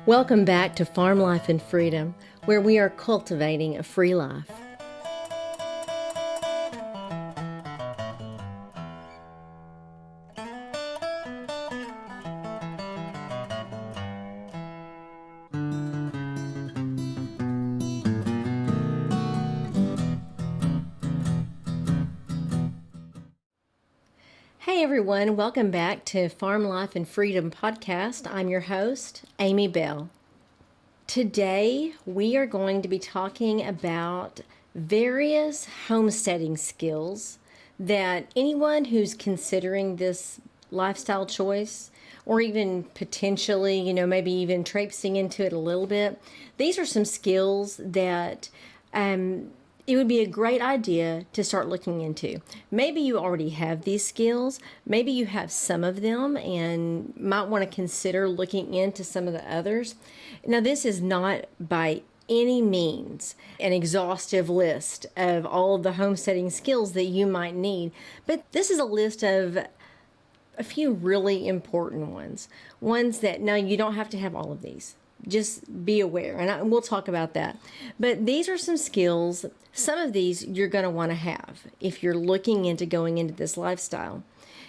Welcome back to Farm Life and Freedom, where we are cultivating a free life. Hey everyone, welcome back to Farm Life and Freedom podcast. I'm your host, Amy Bell. Today we are going to be talking about various homesteading skills that anyone who's considering this lifestyle choice, or even potentially, maybe even traipsing into it a little bit, these are some skills that it would be a great idea to start looking into. Maybe you already have these skills. Maybe you have some of them and might want to consider looking into some of the others. Now, this is not by any means an exhaustive list of all of the homesteading skills that you might need, but this is a list of a few really important ones that, now you don't have to have all of these. Just be aware, and we'll talk about that. But these are some skills. Some of these you're going to want to have if you're looking into going into this lifestyle.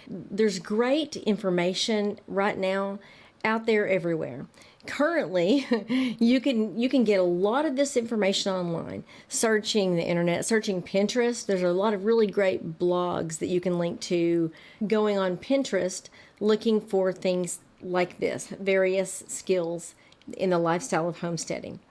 There's great information right now out there everywhere. Currently, you can get a lot of this information online, searching the internet, searching Pinterest. There's a lot of really great blogs that you can link to, going on Pinterest, looking for things like this, various skills in the lifestyle of homesteading.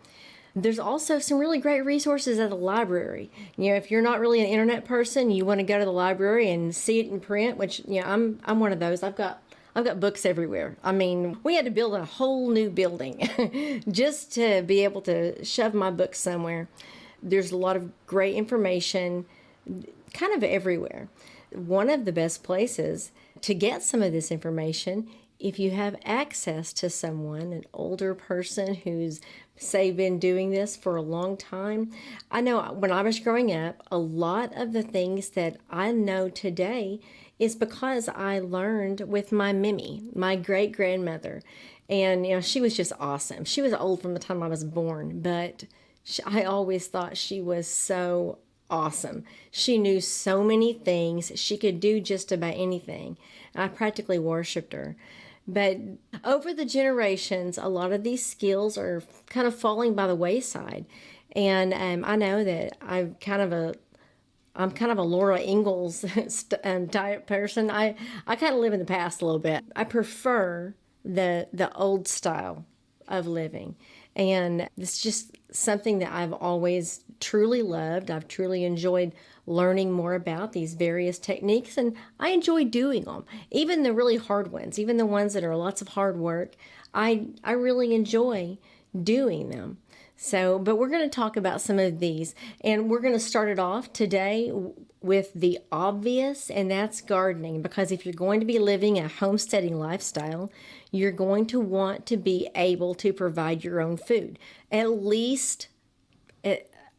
There's also some really great resources at the library. If you're not really an internet person, you want to go to the library and see it in print, which I'm one of those. I've got books everywhere. I mean, we had to build a whole new building just to be able to shove my books somewhere. There's a lot of great information kind of everywhere. One of the best places to get some of this information, if you have access to someone, an older person who's, say, been doing this for a long time. I know when I was growing up, a lot of the things that I know today is because I learned with my Mimi, my great-grandmother. And, she was just awesome. She was old from the time I was born, but I always thought she was so awesome. She knew so many things. She could do just about anything. I practically worshiped her. But over the generations, a lot of these skills are kind of falling by the wayside. And I know that I'm kind of a Laura Ingalls type person. I kind of live in the past a little bit. I prefer the old style of living. And it's just something that I've always truly loved. I've truly enjoyed learning more about these various techniques, and I enjoy doing them. Even the really hard ones, even the ones that are lots of hard work, I really enjoy doing them. But we're going to talk about some of these, and we're going to start it off today with the obvious, and that's gardening. Because if you're going to be living a homesteading lifestyle, you're going to want to be able to provide your own food. At least,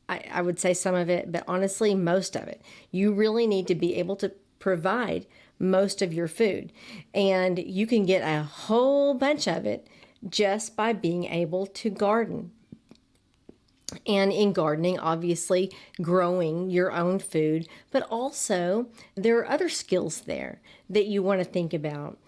I would say some of it, but honestly, most of it. You really need to be able to provide most of your food. And you can get a whole bunch of it just by being able to garden. And in gardening, obviously, growing your own food, but also there are other skills there that you want to think about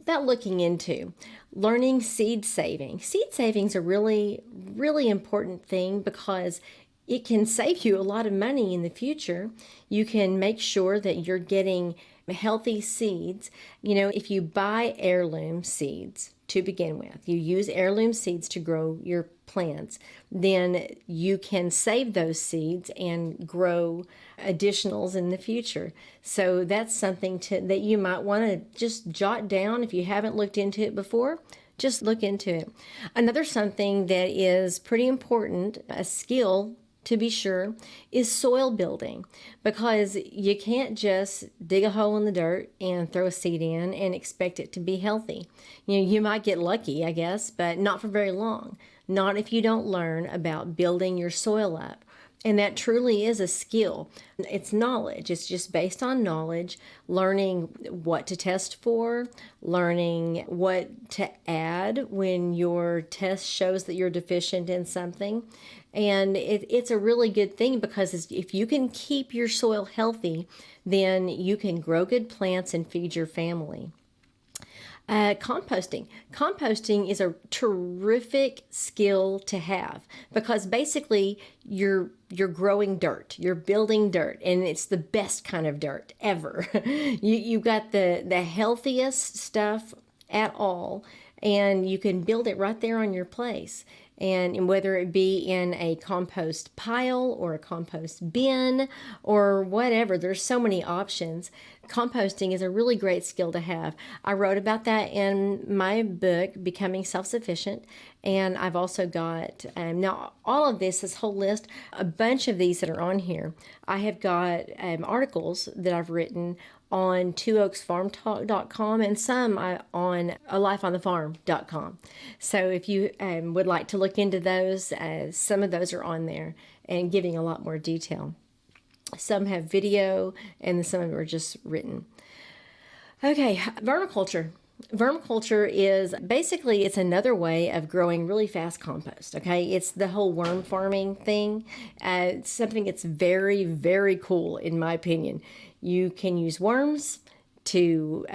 looking into. Learning seed saving. Seed saving is a really, really important thing because it can save you a lot of money in the future. You can make sure that you're getting healthy seeds. If you buy heirloom seeds to begin with, you use heirloom seeds to grow your plants, then you can save those seeds and grow additionals in the future. So that's something that you might want to just jot down. If you haven't looked into it before, just look into it. Another something that is pretty important, a skill to be sure, is soil building, because you can't just dig a hole in the dirt and throw a seed in and expect it to be healthy. You might get lucky, I guess, but not for very long. Not if you don't learn about building your soil up. And that truly is a skill. It's knowledge. It's just based on knowledge, learning what to test for, learning what to add when your test shows that you're deficient in something. And it's a really good thing because if you can keep your soil healthy, then you can grow good plants and feed your family. Composting. Composting is a terrific skill to have because basically you're growing dirt, you're building dirt, and it's the best kind of dirt ever. You got the healthiest stuff at all, and you can build it right there on your place. And whether it be in a compost pile or a compost bin or whatever, there's so many options. Composting is a really great skill to have. I wrote about that in my book, Becoming Self-Sufficient. And I've also got, now all of this whole list, a bunch of these that are on here, I have got articles that I've written on twooaksfarmtalk.com and some on alifeonthefarm.com. So if you would like to look into those, some of those are on there and giving a lot more detail. Some have video and some of them are just written. Okay, vermiculture. Vermiculture is basically, it's another way of growing really fast compost. Okay, it's the whole worm farming thing. It's something that's very, very cool in my opinion. You can use worms to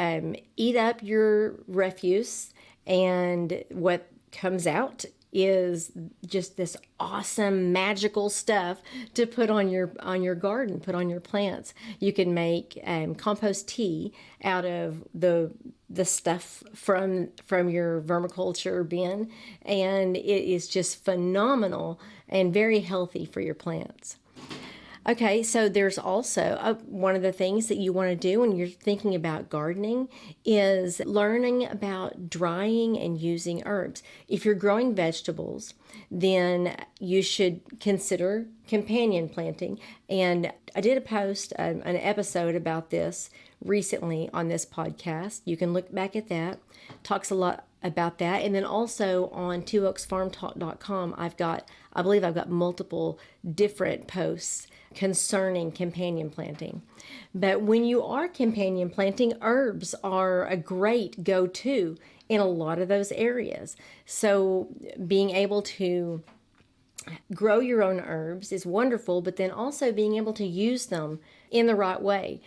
eat up your refuse, and what comes out is just this awesome magical stuff to put on your garden, put on your plants. You can make compost tea out of the stuff from your vermiculture bin, and it is just phenomenal and very healthy for your plants. Okay, so there's also one of the things that you want to do when you're thinking about gardening is learning about drying and using herbs. If you're growing vegetables, then you should consider companion planting. And I did a post, an episode about this recently on this podcast. You can look back at that. Talks a lot about that. And then also on twooaksfarmtalk.com, I believe I've got multiple different posts concerning companion planting. But when you are companion planting, herbs are a great go-to in a lot of those areas. So being able to grow your own herbs is wonderful, but then also being able to use them in the right way.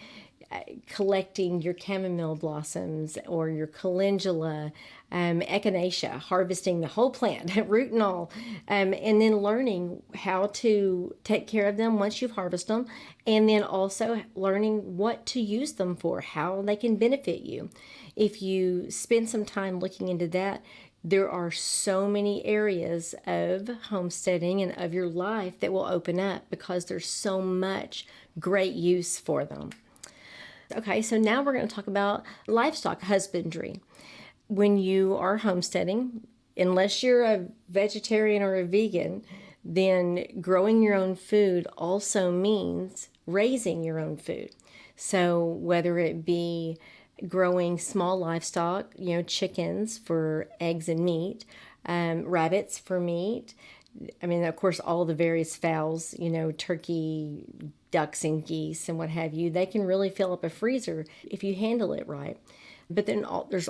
Collecting your chamomile blossoms or your calendula, echinacea, harvesting the whole plant, root and all, and then learning how to take care of them once you've harvested them, and then also learning what to use them for, how they can benefit you. If you spend some time looking into that, there are so many areas of homesteading and of your life that will open up because there's so much great use for them. Okay, so now we're going to talk about livestock husbandry. When you are homesteading, unless you're a vegetarian or a vegan, then growing your own food also means raising your own food. So whether it be growing small livestock, chickens for eggs and meat, rabbits for meat, I mean, of course, all the various fowls, turkey, ducks and geese and what have you, they can really fill up a freezer if you handle it right. But then there's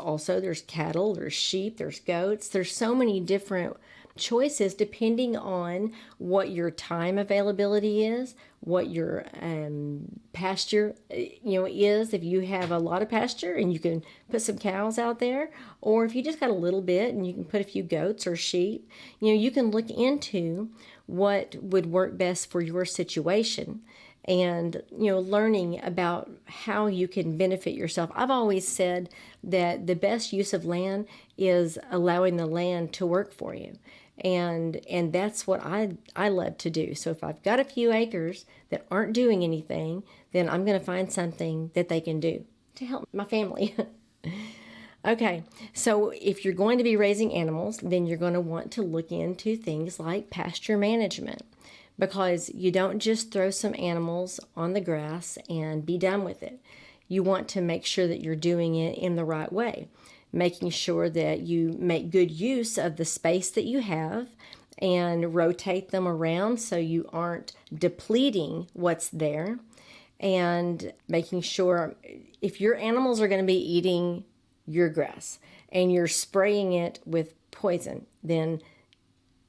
cattle, there's sheep, there's goats. There's so many different choices depending on what your time availability is, what your pasture is. If you have a lot of pasture and you can put some cows out there, or if you just got a little bit and you can put a few goats or sheep, you can look into what would work best for your situation. And, learning about how you can benefit yourself. I've always said that the best use of land is allowing the land to work for you. And that's what I love to do. So if I've got a few acres that aren't doing anything, then I'm going to find something that they can do to help my family. Okay, so if you're going to be raising animals, then you're going to want to look into things like pasture management. Because you don't just throw some animals on the grass and be done with it. You want to make sure that you're doing it in the right way, making sure that you make good use of the space that you have and rotate them around so you aren't depleting what's there, and making sure if your animals are going to be eating your grass and you're spraying it with poison, then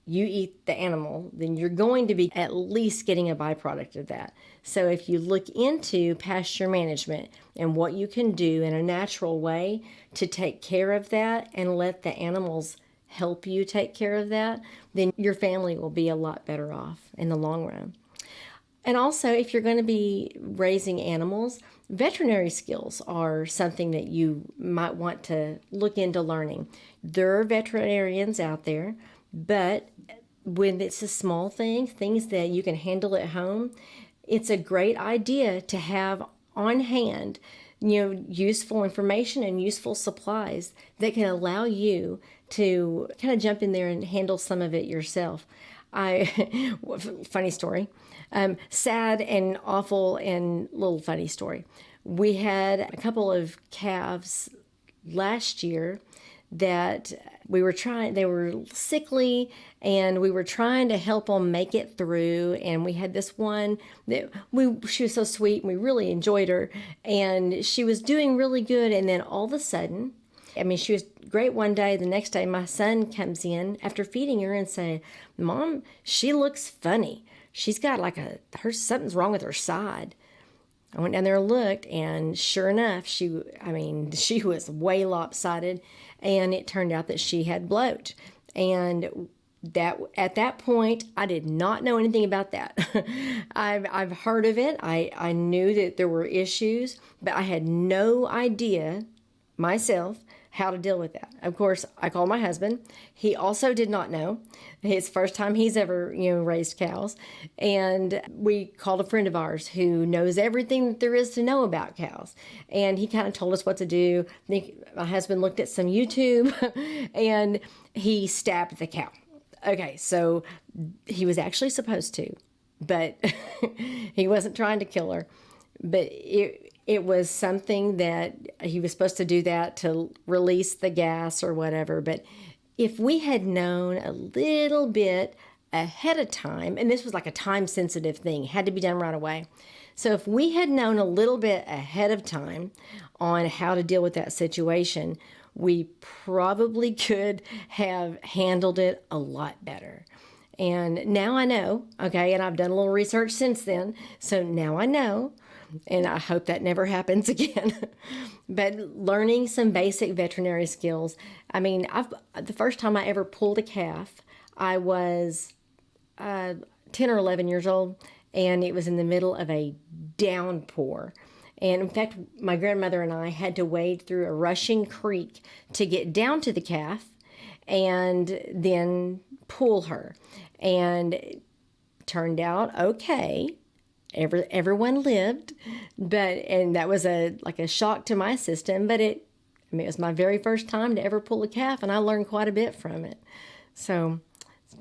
you eat the animal, then you're going to be at least getting a byproduct of that. So if you look into pasture management and what you can do in a natural way to take care of that and let the animals help you take care of that, then your family will be a lot better off in the long run. And also, if you're going to be raising animals, veterinary skills are something that you might want to look into learning. There are veterinarians out there, but when it's a small thing, things that you can handle at home, it's a great idea to have on hand, useful information and useful supplies that can allow you to kind of jump in there and handle some of it yourself. Funny story, sad and awful and little funny story. We had a couple of calves last year that they were sickly, and we were trying to help them make it through. And we had this one that she was so sweet, and we really enjoyed her, and she was doing really good. And then all of a sudden, she was great one day. The next day, my son comes in after feeding her and say, "Mom, she looks funny. She's got something's wrong with her side." I went down there and looked, and sure enough, she was way lopsided, and it turned out that she had bloat. And that at that point, I did not know anything about that. I've heard of it. I knew that there were issues, but I had no idea myself how to deal with that. Of course, I called my husband. He also did not know. His first time he's ever, raised cows. And we called a friend of ours who knows everything that there is to know about cows. And he kind of told us what to do. My husband looked at some YouTube and he stabbed the cow. Okay, so he was actually supposed to, but he wasn't trying to kill her. But it was something that he was supposed to do that to release the gas or whatever. But if we had known a little bit ahead of time, and this was like a time-sensitive thing, had to be done right away. So if we had known a little bit ahead of time on how to deal with that situation, we probably could have handled it a lot better. And now I know, okay, and I've done a little research since then, so now I know. And I hope that never happens again. But learning some basic veterinary skills. The first time I ever pulled a calf, I was 10 or 11 years old, and it was in the middle of a downpour. And in fact, my grandmother and I had to wade through a rushing creek to get down to the calf and then pull her. And it turned out okay. Everyone lived, and that was a shock to my system, but it was my very first time to ever pull a calf, and I learned quite a bit from it. So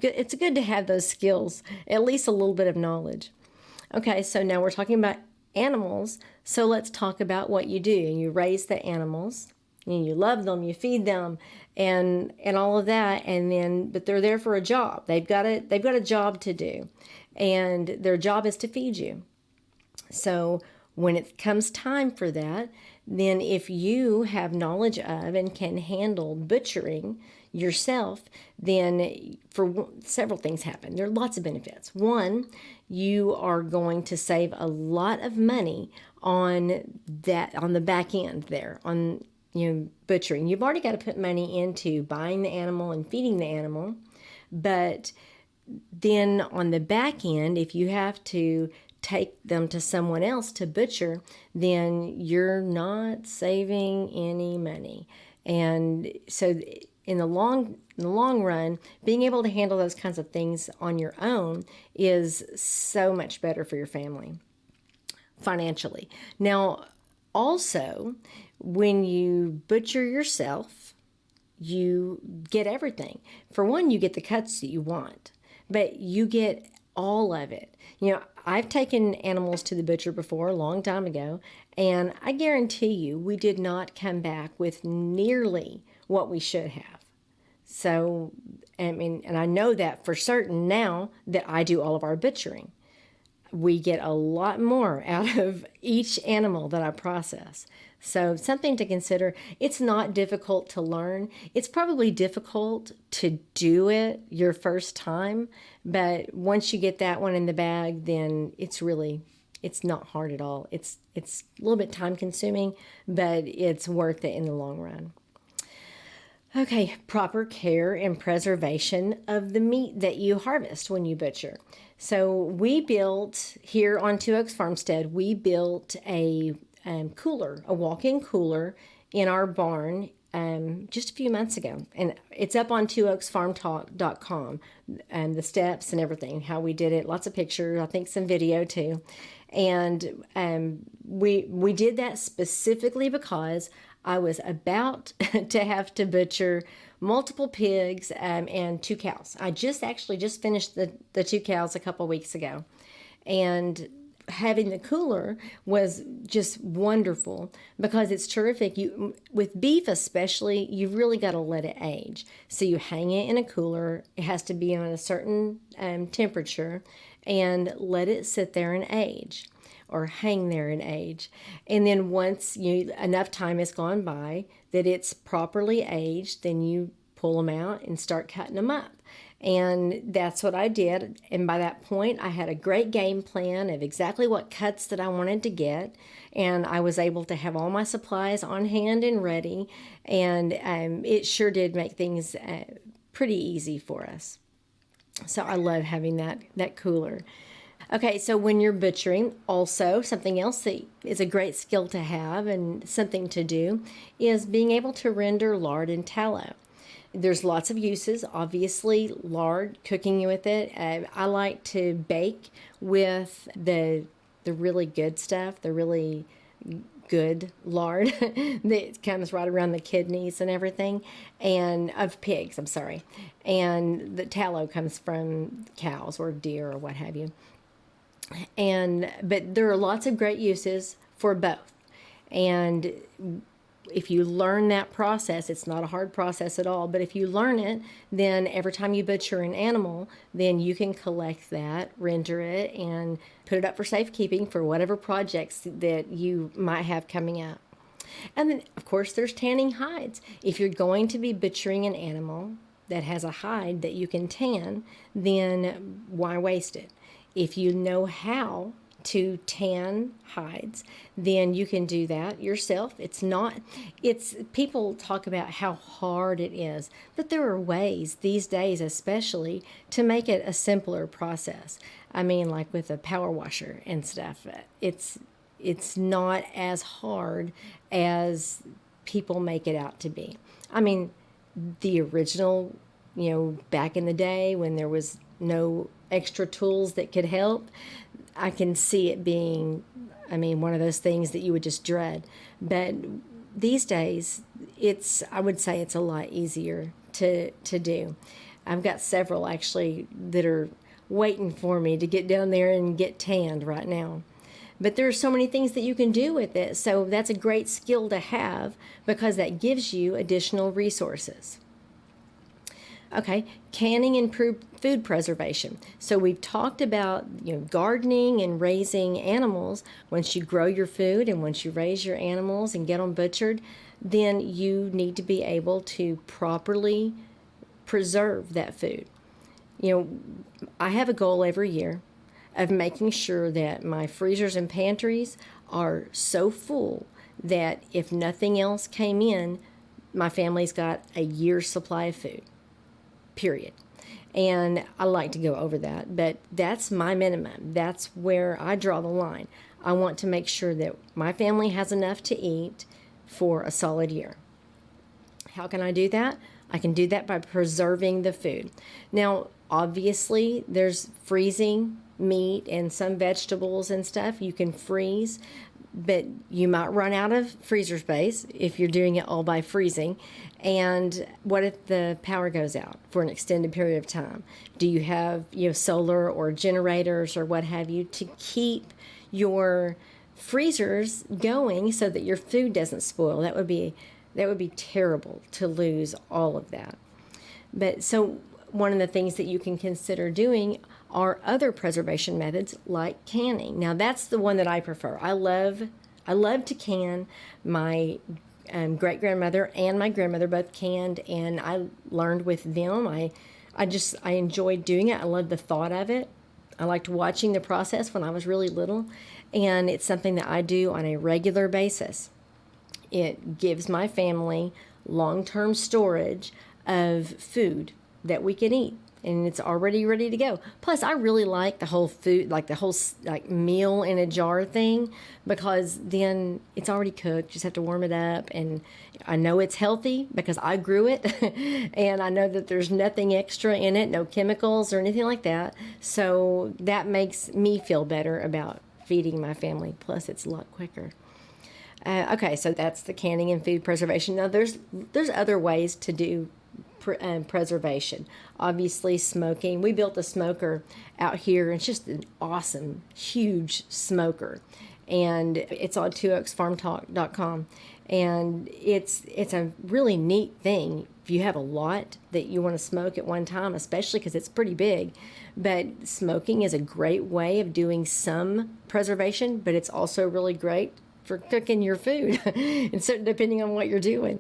it's good to have those skills, at least a little bit of knowledge. Okay, so now we're talking about animals, so let's talk about what you do. You raise the animals, and you love them, you feed them, and all of that, but they're there for a job. They've got a job to do. And their job is to feed you. So when it comes time for that, then if you have knowledge of and can handle butchering yourself, then several things happen. There are lots of benefits. One, you are going to save a lot of money on the back end there, on butchering. You've already got to put money into buying the animal and feeding the animal, but then on the back end, if you have to take them to someone else to butcher, then you're not saving any money. And so in the long run, being able to handle those kinds of things on your own is so much better for your family financially. Now, also, when you butcher yourself, you get everything. For one, you get the cuts that you want, but you get all of it. I've taken animals to the butcher before a long time ago, and I guarantee you we did not come back with nearly what we should have. So, and I know that for certain now that I do all of our butchering. We get a lot more out of each animal that I process. So something to consider. It's not difficult to learn. It's probably difficult to do it your first time, but once you get that one in the bag, then it's not hard at all. It's a little bit time consuming, but it's worth it in the long run. Okay, proper care and preservation of the meat that you harvest when you butcher. So we built here on Two Oaks Farmstead, we built a cooler, a walk-in cooler in our barn just a few months ago. And it's up on twooaksfarmtalk.com, and the steps and everything, how we did it, lots of pictures, I think some video too. And we did that specifically because I was about to have to butcher multiple pigs and 2 cows. I just finished the 2 cows a couple weeks ago. And having the cooler was just wonderful because it's terrific. With beef especially, you've really got to let it age. So you hang it in a cooler. It has to be on a certain temperature, and let it sit there and age, or hang there and age. And then once enough time has gone by that it's properly aged, then you pull them out and start cutting them up. And that's what I did. And by that point, I had a great game plan of exactly what cuts that I wanted to get. And I was able to have all my supplies on hand and ready. And it sure did make things pretty easy for us. So I love having that cooler. Okay, so when you're butchering, also something else that is a great skill to have and something to do is being able to render lard and tallow. There's lots of uses. Obviously, lard, cooking with it. I like to bake with the really good stuff, the really good lard that comes right around the kidneys and everything, and of pigs, I'm sorry. And the tallow comes from cows or deer or what have you. But there are lots of great uses for both. And if you learn that process, it's not a hard process at all, but if you learn it, then every time you butcher an animal, then you can collect that, render it, and put it up for safekeeping for whatever projects that you might have coming up. And then, of course, there's tanning hides. If you're going to be butchering an animal that has a hide that you can tan, then why waste it? If you know how to tan hides, then you can do that yourself. People talk about how hard it is, but there are ways these days especially to make it a simpler process. I mean, like with a power washer and stuff, it's not as hard as people make it out to be. I mean, the original, back in the day when there was no extra tools that could help, I can see it being, one of those things that you would just dread. But these days, I would say it's a lot easier to do. I've got several actually that are waiting for me to get down there and get tanned right now. But there are so many things that you can do with it. So that's a great skill to have because that gives you additional resources. Okay, canning and food preservation. So we've talked about gardening and raising animals. Once you grow your food and once you raise your animals and get them butchered, then you need to be able to properly preserve that food. I have a goal every year of making sure that my freezers and pantries are so full that if nothing else came in, my family's got a year's supply of food. Period. And I like to go over that, but that's my minimum. That's where I draw the line. I want to make sure that my family has enough to eat for a solid year. How can I do that? I can do that by preserving the food. Now, obviously, there's freezing meat and some vegetables and stuff you can freeze, but you might run out of freezer space if you're doing it all by freezing. And what if the power goes out for an extended period of time? Do you have solar or generators or what have you to keep your freezers going so that your food doesn't spoil? That would be terrible to lose all of that. But so one of the things that you can consider doing are other preservation methods like canning. Now that's the one that I prefer. I love to can. My great grandmother and my grandmother both canned, and I learned with them. I enjoyed doing it. I loved the thought of it. I liked watching the process when I was really little, and it's something that I do on a regular basis. It gives my family long-term storage of food that we can eat, and it's already ready to go. Plus, I really like the whole food, like the whole like meal in a jar thing, because then it's already cooked. Just have to warm it up, and I know it's healthy because I grew it, and I know that there's nothing extra in it, no chemicals or anything like that. So that makes me feel better about feeding my family. Plus, it's a lot quicker. Okay, so that's the canning and food preservation. Now, there's other ways to do preservation. Obviously, smoking. We built a smoker out here, and it's just an awesome, huge smoker. And it's on 2oaksfarmtalk.com. And it's a really neat thing if you have a lot that you want to smoke at one time, especially because it's pretty big. But smoking is a great way of doing some preservation, but it's also really great for cooking your food, and so depending on what you're doing.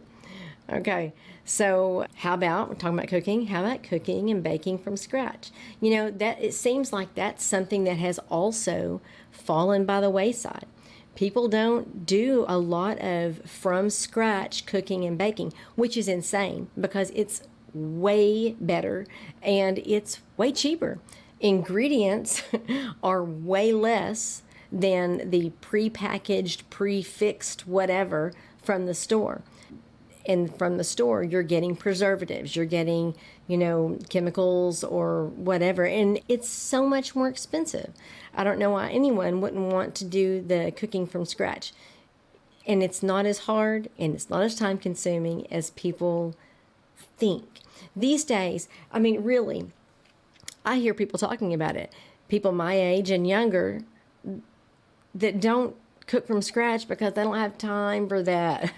Okay, so how about, we're talking about cooking, how about cooking and baking from scratch? You know, that it seems like that's something that has also fallen by the wayside. People don't do a lot of from scratch cooking and baking, which is insane because it's way better and it's way cheaper. Ingredients are way less than the pre-packaged, pre-fixed whatever from the store. And from the store, you're getting preservatives, you're getting, chemicals or whatever, and it's so much more expensive. I don't know why anyone wouldn't want to do the cooking from scratch. And it's not as hard and it's not as time consuming as people think. These days, I mean, really, I hear people talking about it. People my age and younger that don't cook from scratch because they don't have time for that.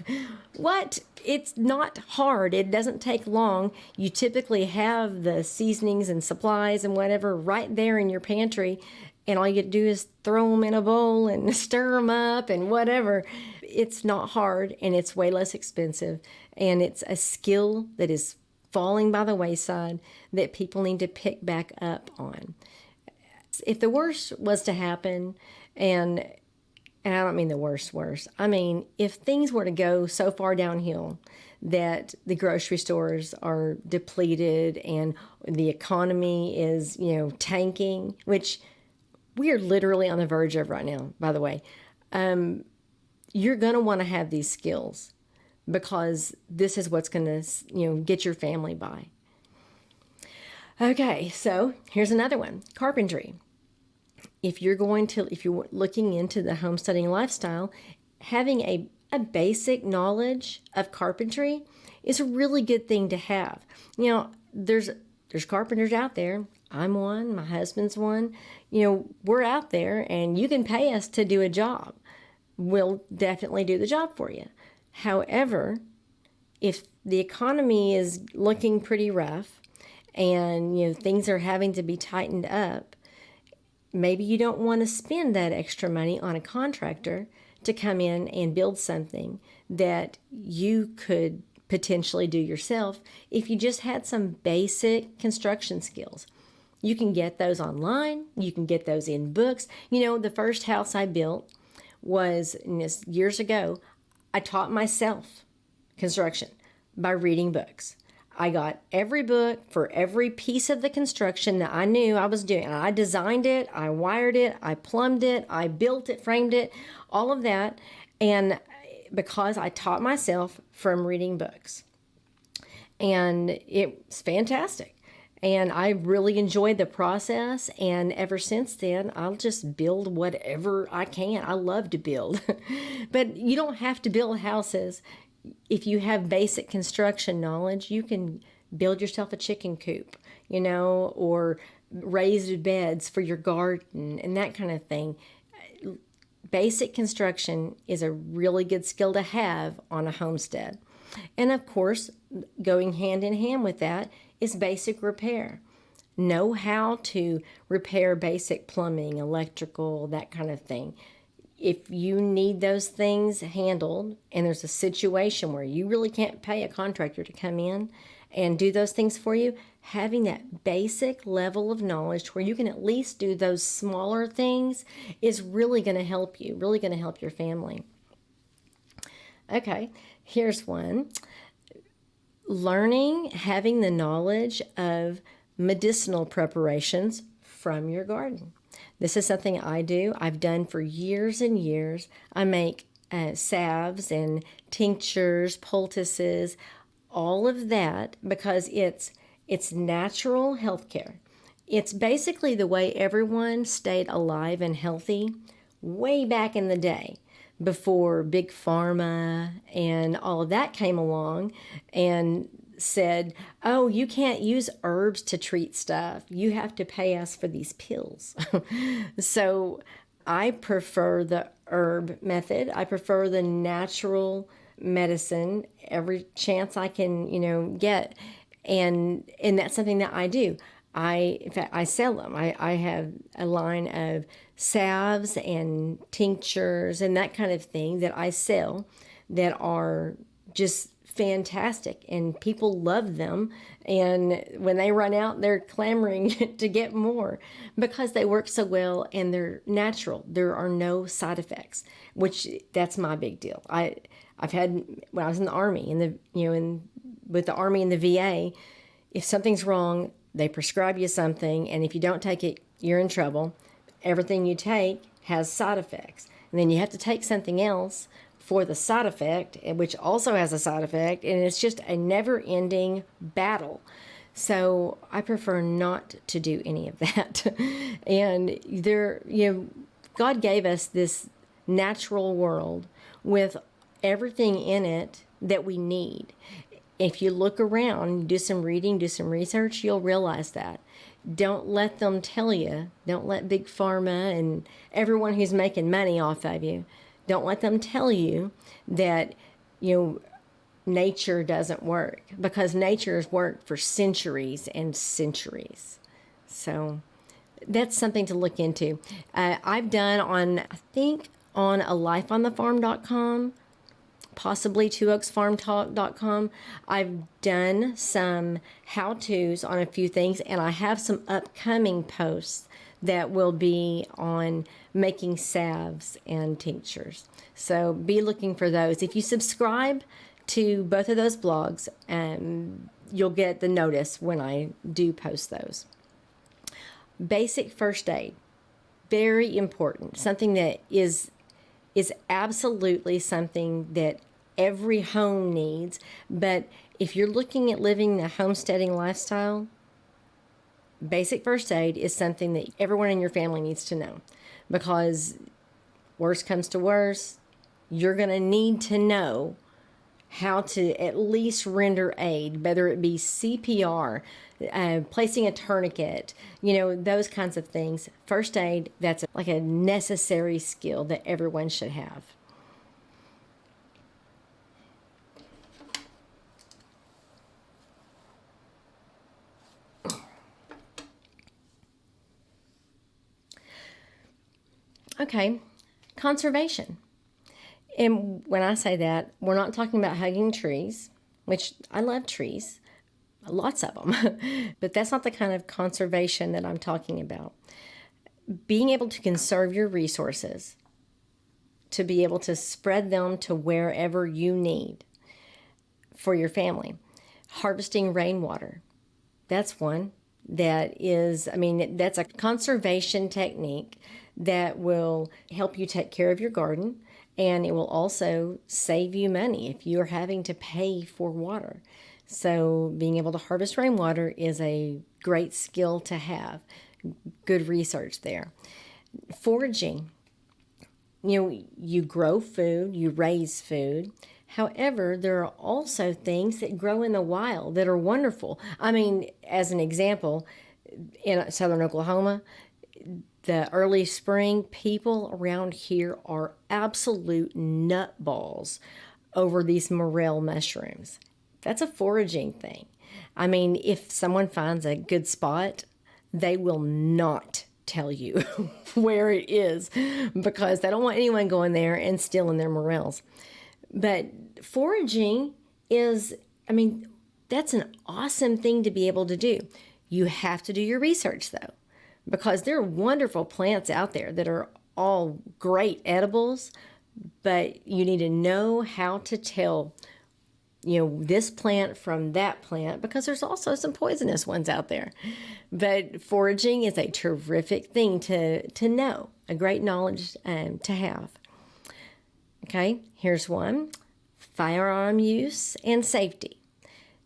What? It's not hard. It doesn't take long. You typically have the seasonings and supplies and whatever right there in your pantry, and all you do is throw them in a bowl and stir them up and whatever. It's not hard, and it's way less expensive, and it's a skill that is falling by the wayside that people need to pick back up on. If the worst was to happen, and I don't mean the worst. I mean, if things were to go so far downhill that the grocery stores are depleted and the economy is, tanking, which we are literally on the verge of right now, by the way, you're going to want to have these skills because this is what's going to, get your family by. Okay, so here's another one, carpentry. If you're looking into the homesteading lifestyle, having a basic knowledge of carpentry is a really good thing to have. There's carpenters out there. I'm one, my husband's one. We're out there and you can pay us to do a job. We'll definitely do the job for you. However, if the economy is looking pretty rough and, things are having to be tightened up, maybe you don't want to spend that extra money on a contractor to come in and build something that you could potentially do yourself if you just had some basic construction skills. You can get those online. You can get those in books. The first house I built was years ago. I taught myself construction by reading books. I got every book for every piece of the construction that I knew I was doing. I designed it, I wired it, I plumbed it, I built it, framed it, all of that. And because I taught myself from reading books. And it's fantastic. And I really enjoyed the process. And ever since then, I'll just build whatever I can. I love to build. But you don't have to build houses. If you have basic construction knowledge, you can build yourself a chicken coop, or raised beds for your garden and that kind of thing. Basic construction is a really good skill to have on a homestead. And of course, going hand in hand with that is basic repair. Know how to repair basic plumbing, electrical, that kind of thing. If you need those things handled and there's a situation where you really can't pay a contractor to come in and do those things for you, having that basic level of knowledge where you can at least do those smaller things is really going to help you, really going to help your family. Okay, here's one. Learning, having the knowledge of medicinal preparations from your garden. This is something I do. I've done for years and years. I make salves and tinctures, poultices, all of that because it's natural healthcare. It's basically the way everyone stayed alive and healthy way back in the day before Big Pharma and all of that came along and said, oh, you can't use herbs to treat stuff. You have to pay us for these pills. So I prefer the herb method. I prefer the natural medicine every chance I can, get. And that's something that I do. In fact, I sell them. I have a line of salves and tinctures and that kind of thing that I sell that are just fantastic, and people love them. And when they run out, they're clamoring to get more because they work so well and they're natural. There are no side effects, which that's my big deal. I've had, when I was in the Army, with the Army and the VA, if something's wrong, they prescribe you something, and if you don't take it, you're in trouble. Everything you take has side effects, and then you have to take something else for the side effect, which also has a side effect, and it's just a never-ending battle. So I prefer not to do any of that. And God gave us this natural world with everything in it that we need. If you look around, do some reading, do some research, you'll realize that. Don't let them tell you, don't let Big Pharma and everyone who's making money off of you, don't let them tell you that, nature doesn't work, because nature has worked for centuries and centuries. So that's something to look into. I've done on alifeonthefarm.com, possibly oaksfarmtalk.com. I've done some how-tos on a few things, and I have some upcoming posts that will be on making salves and tinctures. So be looking for those. If you subscribe to both of those blogs, you'll get the notice when I do post those. Basic first aid, very important. Something that is absolutely something that every home needs. But if you're looking at living the homesteading lifestyle, basic first aid is something that everyone in your family needs to know, because worst comes to worst, you're going to need to know how to at least render aid, whether it be CPR, placing a tourniquet, those kinds of things. First aid, that's like a necessary skill that everyone should have. Okay, conservation. And when I say that, we're not talking about hugging trees, which I love trees, lots of them, but that's not the kind of conservation that I'm talking about. Being able to conserve your resources, to be able to spread them to wherever you need for your family. Harvesting rainwater, that's one that is, that's a conservation technique that will help you take care of your garden, and it will also save you money if you're having to pay for water. So being able to harvest rainwater is a great skill to have. Good research there. Foraging. You grow food, you raise food. However, there are also things that grow in the wild that are wonderful. As an example, in southern Oklahoma, the early spring, people around here are absolute nutballs over these morel mushrooms. That's a foraging thing. I mean, if someone finds a good spot, they will not tell you where it is because they don't want anyone going there and stealing their morels. But foraging is, I mean, that's an awesome thing to be able to do. You have to do your research though, because there are wonderful plants out there that are all great edibles, but you need to know how to tell, this plant from that plant, because there's also some poisonous ones out there. But foraging is a terrific thing to know, a great knowledge to have. Okay, here's one. Firearm use and safety.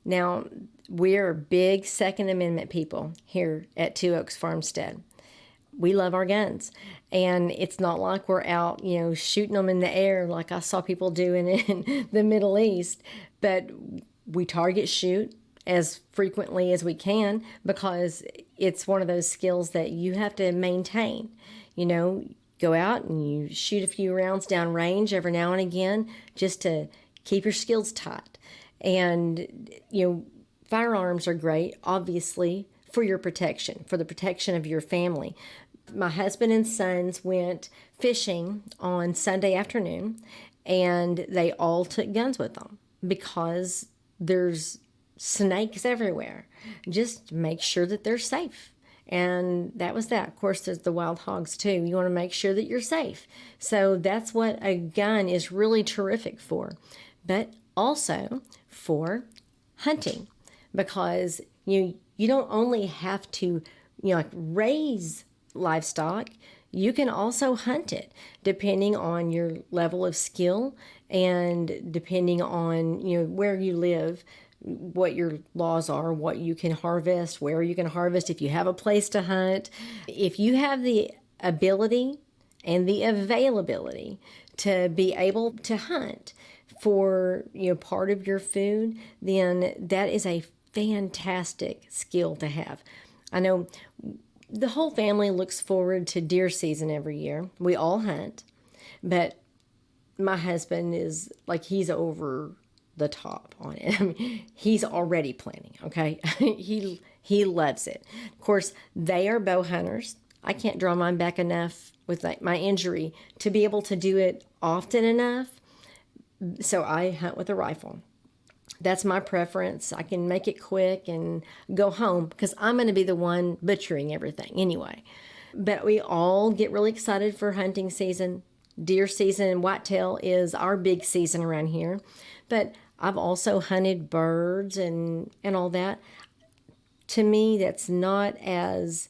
Now, we're big Second Amendment people here at Two Oaks Farmstead. We love our guns. And it's not like we're out, shooting them in the air like I saw people doing in the Middle East. But we target shoot as frequently as we can because it's one of those skills that you have to maintain. Go out and you shoot a few rounds down range every now and again just to keep your skills tight. And, firearms are great, obviously, for your protection, for the protection of your family. My husband and sons went fishing on Sunday afternoon, and they all took guns with them because there's snakes everywhere. Just make sure that they're safe. And that was that. Of course, there's the wild hogs too. You want to make sure that you're safe. So that's what a gun is really terrific for. But also for hunting, because you don't only have to raise livestock, you can also hunt it depending on your level of skill and depending on where you live, what your laws are, what you can harvest, where you can harvest, if you have a place to hunt. If you have the ability and the availability to be able to hunt for part of your food, then that is a fantastic skill to have. I know the whole family looks forward to deer season every year. We all hunt, but my husband is like, he's over the top on it. I mean, he's already planning, okay? He loves it. Of course, they are bow hunters. I can't draw mine back enough with my injury to be able to do it often enough. So I hunt with a rifle. That's my preference. I can make it quick and go home because I'm going to be the one butchering everything anyway. But we all get really excited for hunting season. Deer season and whitetail is our big season around here. But I've also hunted birds and all that. To me, that's not as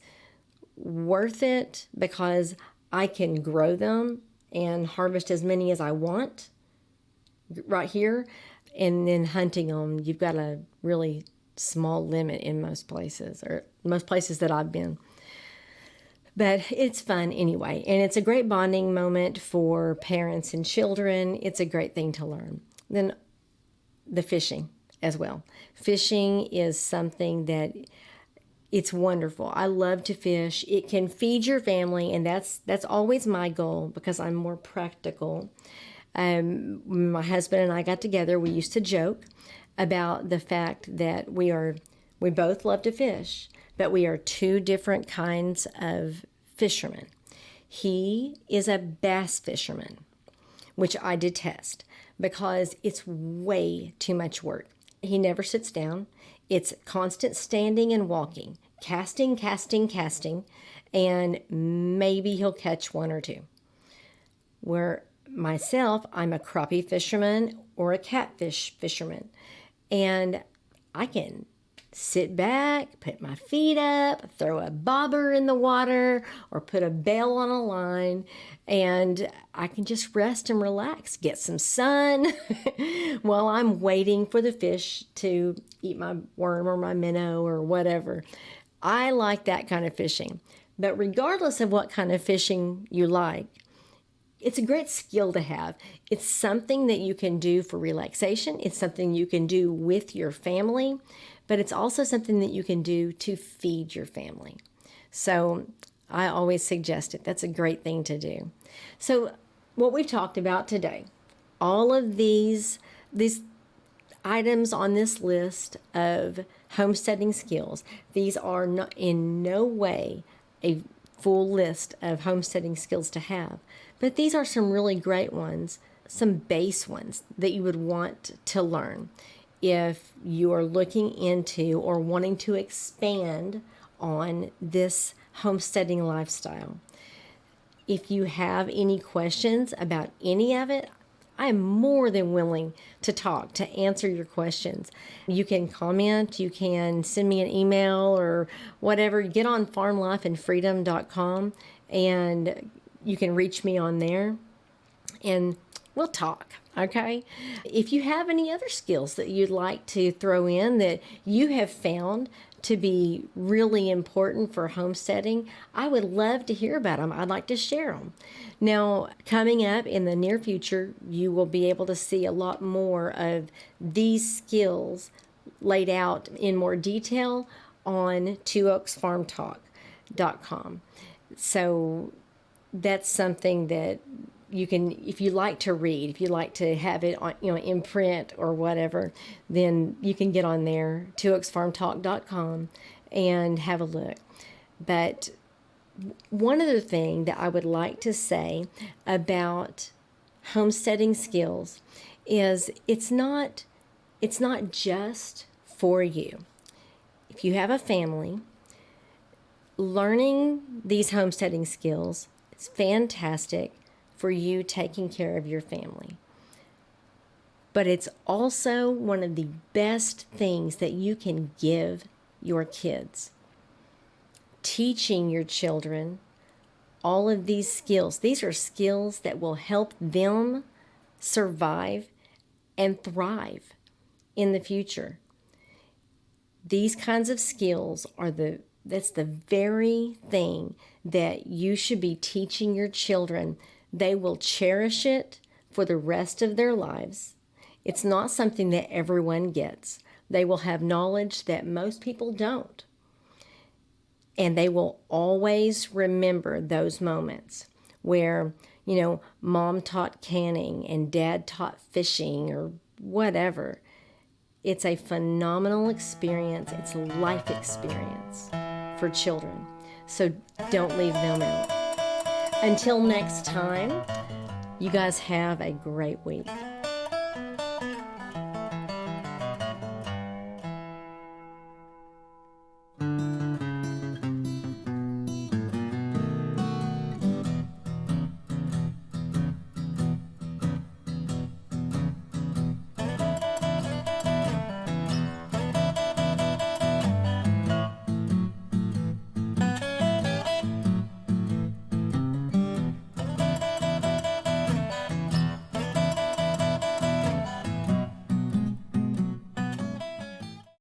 worth it because I can grow them and harvest as many as I want right here. And then hunting them, you've got a really small limit in most places, or most places that I've been. But it's fun anyway, and it's a great bonding moment for parents and children. It's a great thing to learn. Then the fishing as well. Fishing is something that it's wonderful. I love to fish. It can feed your family, and that's always my goal because I'm more practical. My husband and I got together. We used to joke about the fact that we both love to fish, but we are two different kinds of fishermen. He is a bass fisherman, which I detest because it's way too much work. He never sits down. It's constant standing and walking, casting, and maybe he'll catch one or two. Where myself, I'm a crappie fisherman or a catfish fisherman, and I can sit back, put my feet up, throw a bobber in the water, or put a bail on a line, and I can just rest and relax, get some sun while I'm waiting for the fish to eat my worm or my minnow or whatever. I like that kind of fishing. But regardless of what kind of fishing you like, it's a great skill to have. It's something that you can do for relaxation. It's something you can do with your family, but it's also something that you can do to feed your family. So I always suggest it. That's a great thing to do. So what we've talked about today, all of these items on this list of homesteading skills, these are not, in no way a full list of homesteading skills to have, but these are some really great ones, some base ones that you would want to learn if you are looking into or wanting to expand on this homesteading lifestyle. If you have any questions about any of it, I am more than willing to talk, to answer your questions. You can comment, you can send me an email or whatever. Get on farmlifeandfreedom.com and you can reach me on there and we'll talk, okay? If you have any other skills that you'd like to throw in that you have found to be really important for homesteading, I would love to hear about them. I'd like to share them. Now, coming up in the near future, you will be able to see a lot more of these skills laid out in more detail on twooaksfarmtalk.com. So that's something that you can, if you like to read, if you like to have it on, in print or whatever, then you can get on there, twooaksfarmtalk.com, and have a look. But one other thing that I would like to say about homesteading skills is it's not just for you. If you have a family, learning these homesteading skills is fantastic for you taking care of your family. But it's also one of the best things that you can give your kids. Teaching your children all of these skills. These are skills that will help them survive and thrive in the future. These kinds of skills are that's the very thing that you should be teaching your children. They will cherish it for the rest of their lives. It's not something that everyone gets. They will have knowledge that most people don't. And they will always remember those moments where, mom taught canning and dad taught fishing or whatever. It's a phenomenal experience. It's a life experience for children. So don't leave them out. Until next time, you guys have a great week.